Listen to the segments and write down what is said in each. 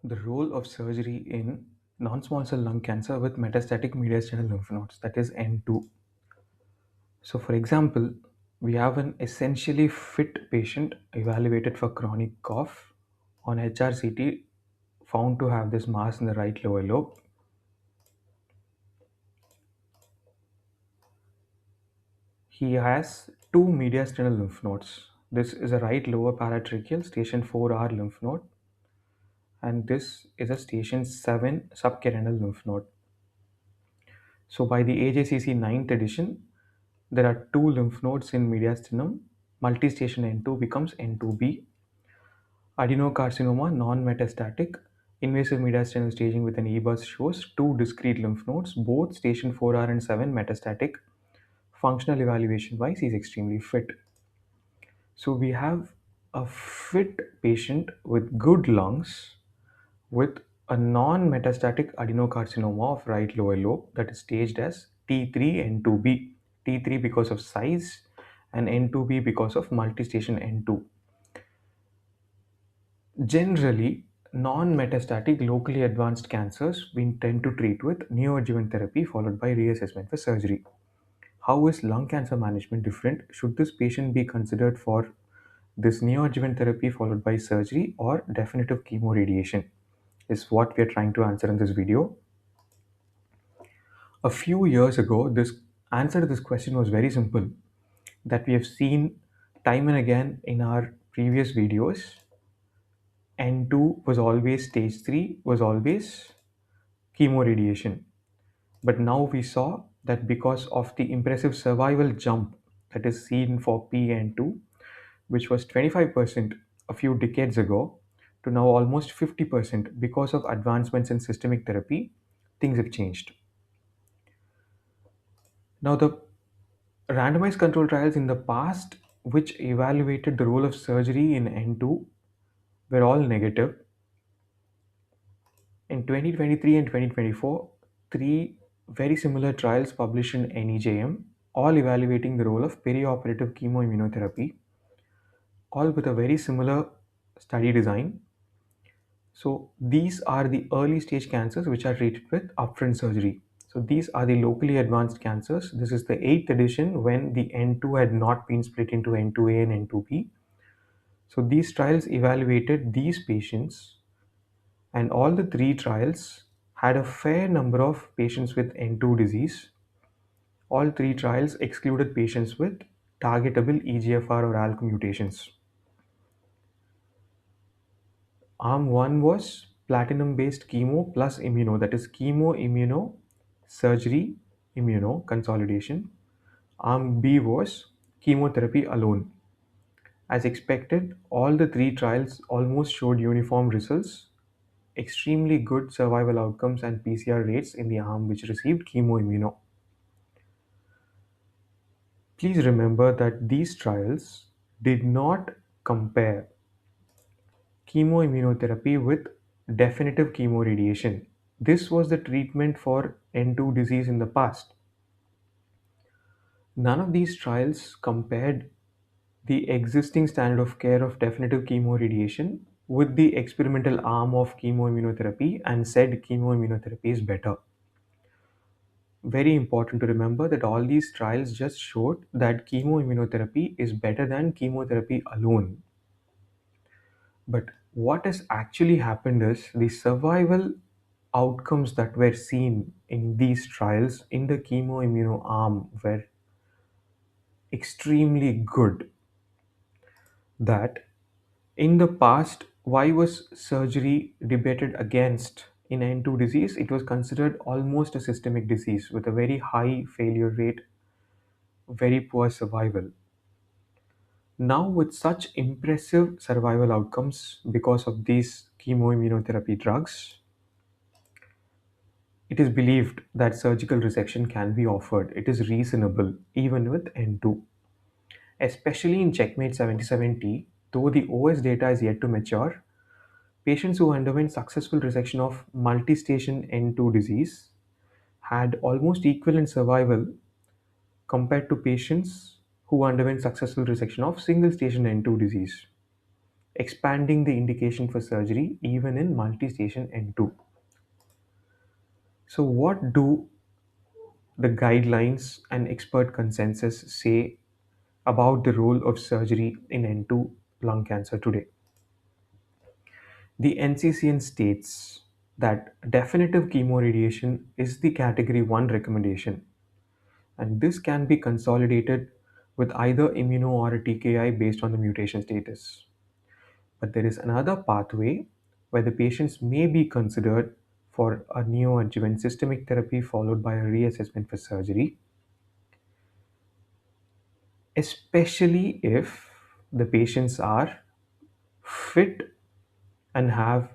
The role of surgery in non-small cell lung cancer with metastatic mediastinal lymph nodes, that is N2. So, for example, we have an essentially fit patient evaluated for chronic cough on HRCT, found to have this mass in the right lower lobe. He has two mediastinal lymph nodes. This is a right lower paratracheal station 4R lymph node, and this is a station 7 subcarinal lymph node. So, by the AJCC 9th edition, there are two lymph nodes in mediastinum. Multistation N2 becomes N2B. Adenocarcinoma, non-metastatic, invasive mediastinal staging with an EBUS shows two discrete lymph nodes, both station 4R and 7 metastatic. Functional evaluation wise, is extremely fit. So we have a fit patient with good lungs with a non-metastatic adenocarcinoma of right lower lobe that is staged as T3 N2B. T3 because of size and N2B because of multistation N2. Generally, non-metastatic locally advanced cancers we tend to treat with neo-adjuvant therapy followed by reassessment for surgery. How is lung cancer management different? Should this patient be considered for this neo-adjuvant therapy followed by surgery or definitive chemoradiation? Is what we are trying to answer in this video. A few years ago, this answer to this question was very simple, that we have seen time and again in our previous videos. N2 was always stage 3, was always chemoradiation. But now we saw that because of the impressive survival jump that is seen for PN2, which was 25% a few decades ago, to now almost 50% because of advancements in systemic therapy, things have changed. Now, the randomized control trials in the past, which evaluated the role of surgery in N2, were all negative. In 2023 and 2024, three very similar trials published in NEJM, all evaluating the role of peri-operative chemoimmunotherapy, all with a very similar study design. So these are the early stage cancers which are treated with upfront surgery. So these are the locally advanced cancers. This is the 8th edition when the N2 had not been split into N2A and N2B. So these trials evaluated these patients, and all the three trials had a fair number of patients with N2 disease. All three trials excluded patients with targetable EGFR or ALK mutations. Arm 1 was platinum based chemo plus immuno, that is chemo immuno surgery immuno consolidation. Arm B was chemotherapy alone. As expected, all the three trials almost showed uniform results, extremely good survival outcomes and PCR rates in the arm which received chemoimmuno. Please remember that these trials did not compare chemoimmunotherapy with definitive chemoradiation. This was the treatment for N2 disease in the past. None of these trials compared the existing standard of care of definitive chemoradiation with the experimental arm of chemoimmunotherapy and said chemoimmunotherapy is better. Very important to remember that all these trials just showed that chemoimmunotherapy is better than chemotherapy alone. But what has actually happened is the survival outcomes that were seen in these trials in the chemoimmuno arm were extremely good. That in the past, why was surgery debated against in N2 disease? It was considered almost a systemic disease with a very high failure rate, very poor survival. Now, with such impressive survival outcomes because of these chemoimmunotherapy drugs, it is believed that surgical resection can be offered. It is reasonable even with N2. Especially in Checkmate 77T, though the OS data is yet to mature, patients who underwent successful resection of multistation N2 disease had almost equivalent survival compared to patients who underwent successful resection of single station N2 disease. expanding the indication for surgery even in multi-station N2. So, what do the guidelines and expert consensus say about the role of surgery in N2 lung cancer today? The NCCN states that definitive chemoradiation is the category 1 recommendation, and this can be consolidated with either immuno or a TKI based on the mutation status. But there is another pathway where the patients may be considered for a neo-adjuvant systemic therapy followed by a reassessment for surgery, especially if the patients are fit and have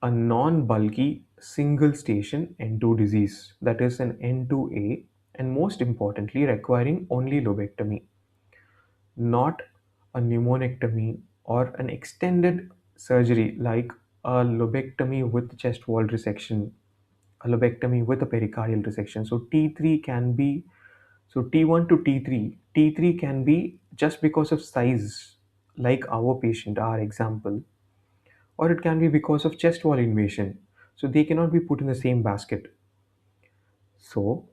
a non-bulky single station N2 disease, that is an N2A, and most importantly requiring only lobectomy, not a pneumonectomy or an extended surgery like a lobectomy with chest wall resection, a lobectomy with a pericardial resection. So T3 can be, so T1 to T3, T3 can be just because of size, like our patient, our example, or it can be because of chest wall invasion. So they cannot be put in the same basket. So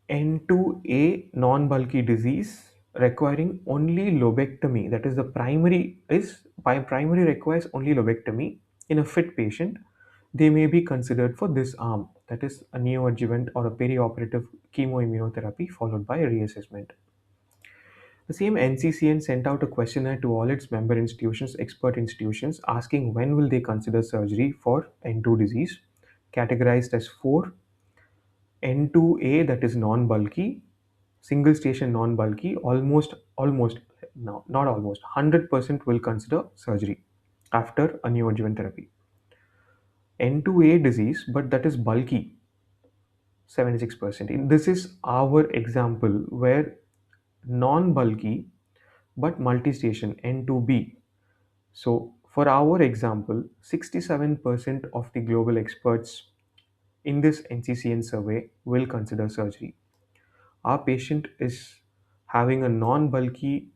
N2A non-bulky disease requiring only lobectomy, that is the primary is by primary requires only lobectomy in a fit patient, they may be considered for this arm, that is a neoadjuvant or a perioperative chemoimmunotherapy followed by a reassessment. The same NCCN sent out a questionnaire to all its member institutions, expert institutions, asking when will they consider surgery for N2 disease, categorized as 4: N2A, that is non-bulky, single station non-bulky, almost no, not almost 100% will consider surgery after a neoadjuvant therapy. N2A disease, but that is bulky, 76%. This is our example where non-bulky but multi-station N2B. So for our example, 67% of the global experts in this NCCN survey will consider surgery. Our patient is having a non-bulky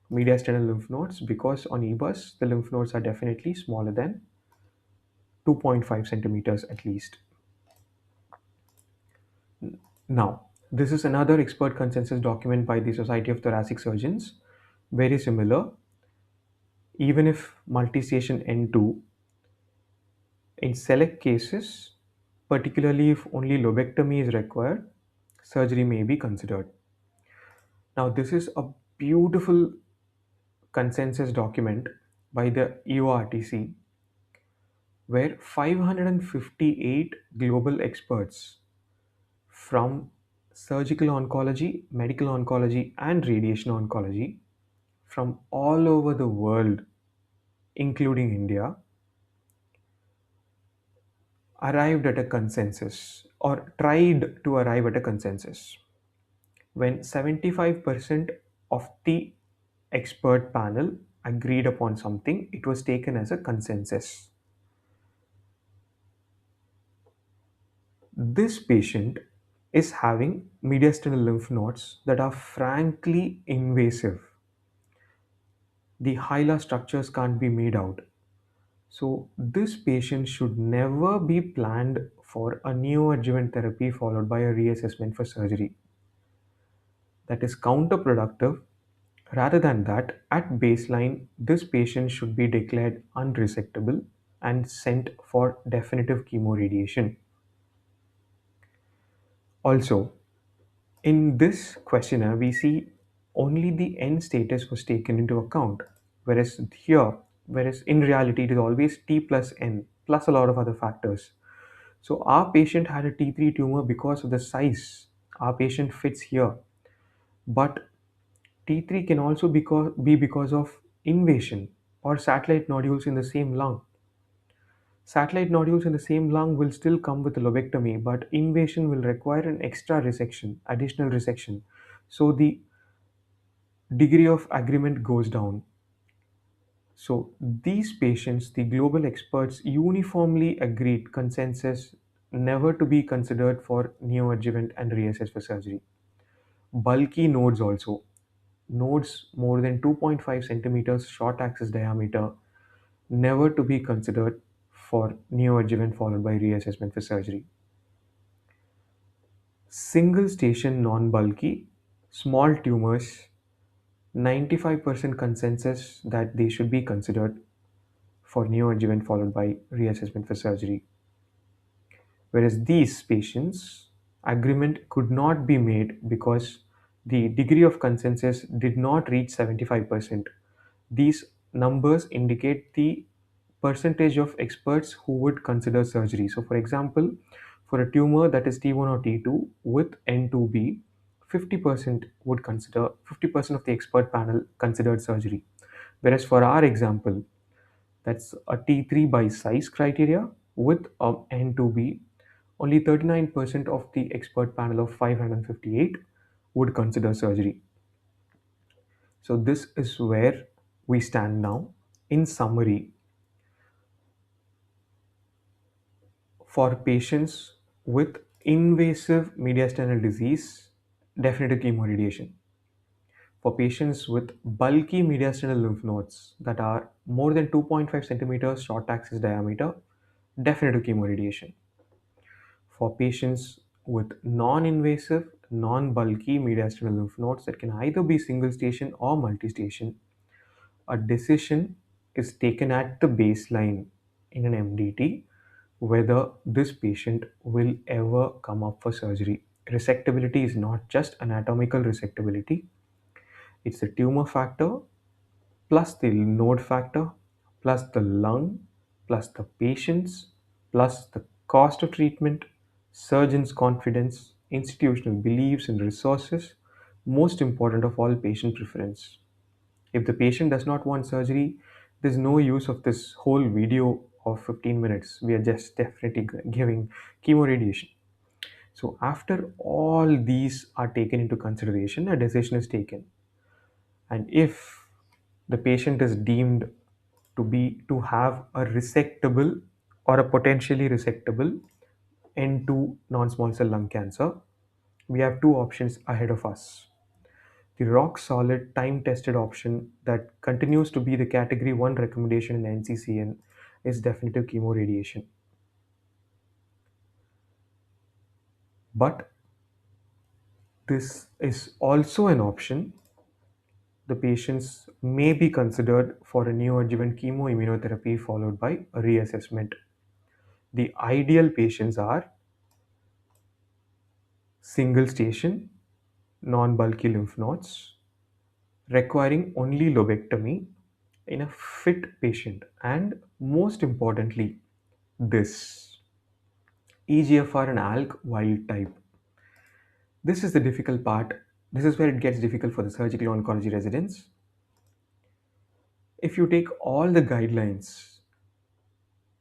mediastinal lymph nodes because on EBUS the lymph nodes are definitely smaller than 2.5 centimeters at least. Now, this is another expert consensus document by the Society of Thoracic Surgeons, very similar. Even if multi-station N2, in select cases, particularly if only lobectomy is required, surgery may be considered. Now, this is a beautiful consensus document by the EORTC where 558 global experts from surgical oncology, medical oncology, and radiation oncology from all over the world, including India, arrived at a consensus or tried to arrive at a consensus. When 75% of the expert panel agreed upon something, it was taken as a consensus. This patient is having mediastinal lymph nodes that are frankly invasive. The hilar structures can't be made out. So, this patient should never be planned for a neoadjuvant therapy followed by a reassessment for surgery. That is counterproductive. Rather than that, at baseline, this patient should be declared unresectable and sent for definitive chemoradiation. Also, in this questionnaire, we see only the N status was taken into account, whereas here, whereas in reality, it is always T plus N plus a lot of other factors. So our patient had a T3 tumor because of the size. Our patient fits here, but T3 can also be because of invasion or satellite nodules in the same lung. Satellite nodules in the same lung will still come with a lobectomy, but invasion will require an extra resection, additional resection. So the degree of agreement goes down. So these patients, the global experts uniformly agreed consensus never to be considered for neoadjuvant and reassess for surgery. Bulky nodes also. nodes more than 2.5 centimeters short axis diameter never to be considered for neo-adjuvant followed by reassessment for surgery. Single station non-bulky, small tumors, 95% consensus that they should be considered for neo-adjuvant followed by reassessment for surgery. Whereas these patients, agreement could not be made because the degree of consensus did not reach 75%. These numbers indicate the percentage of experts who would consider surgery. So, for example, for a tumor that is T1 or T2 with N2B, 50% of the expert panel considered surgery. Whereas for our example, that's a T3 by size criteria with a N2B, only 39% of the expert panel of 558 would consider surgery. So, this is where we stand now. In summary, for patients with invasive mediastinal disease, definitive chemoradiation. For patients with bulky mediastinal lymph nodes that are more than 2.5 centimeters short axis diameter, definitive chemoradiation. For patients with non-invasive, non-bulky mediastinal lymph nodes that can either be single station or multi-station, a decision is taken at the baseline in an MDT whether this patient will ever come up for surgery. Resectability is not just anatomical resectability, it's the tumor factor plus the node factor plus the lung plus the patients plus the cost of treatment, surgeon's confidence, institutional beliefs and resources, most important of all, patient preference. If the patient does not want surgery, there's no use of this whole video of 15 minutes. We are just definitely giving chemoradiation. So, after all these are taken into consideration, a decision is taken. And if the patient is deemed to have a resectable or a potentially resectable N2 non-small cell lung cancer, we have two options ahead of us. The rock solid time tested option that continues to be the category 1 recommendation in NCCN is definitive chemoradiation. But this is also an option. The patients may be considered for a neoadjuvant chemoimmunotherapy followed by a reassessment. The ideal patients are single station, non bulky lymph nodes, requiring only lobectomy in a fit patient, and most importantly, this EGFR and ALK wild type. This is the difficult part. This is where it gets difficult for the surgical oncology residents. If you take all the guidelines,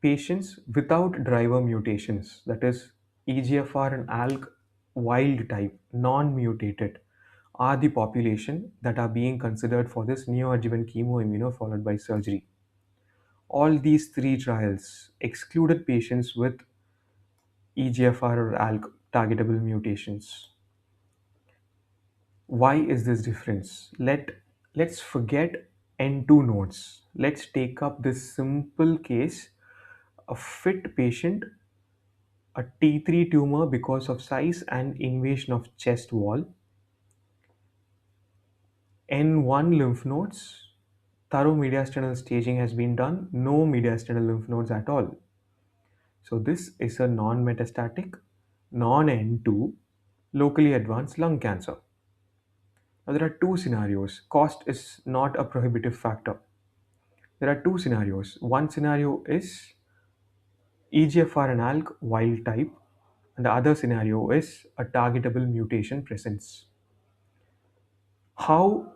patients without driver mutations, that is EGFR and ALK wild type, non mutated, are the population that are being considered for this neoadjuvant chemoimmuno followed by surgery. All these three trials excluded patients with EGFR or ALK targetable mutations. Why is this difference? Let's forget N2 nodes. Let's take up this simple case: a fit patient, a T3 tumor because of size and invasion of chest wall, N1 lymph nodes, thorough mediastinal staging has been done, no mediastinal lymph nodes at all. So this is a non-metastatic, non-N2, locally advanced lung cancer. Now there are two scenarios. Cost is not a prohibitive factor. There are two scenarios. One scenario is EGFR and ALK wild type, and the other scenario is a targetable mutation presence. How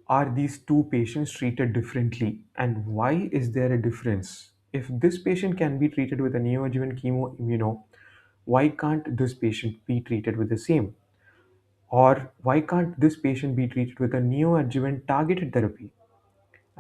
are these two patients treated differently, and why is there a difference? If this patient can be treated with a neoadjuvant chemoimmuno, why can't this patient be treated with the same? Or why can't this patient be treated with a neoadjuvant targeted therapy?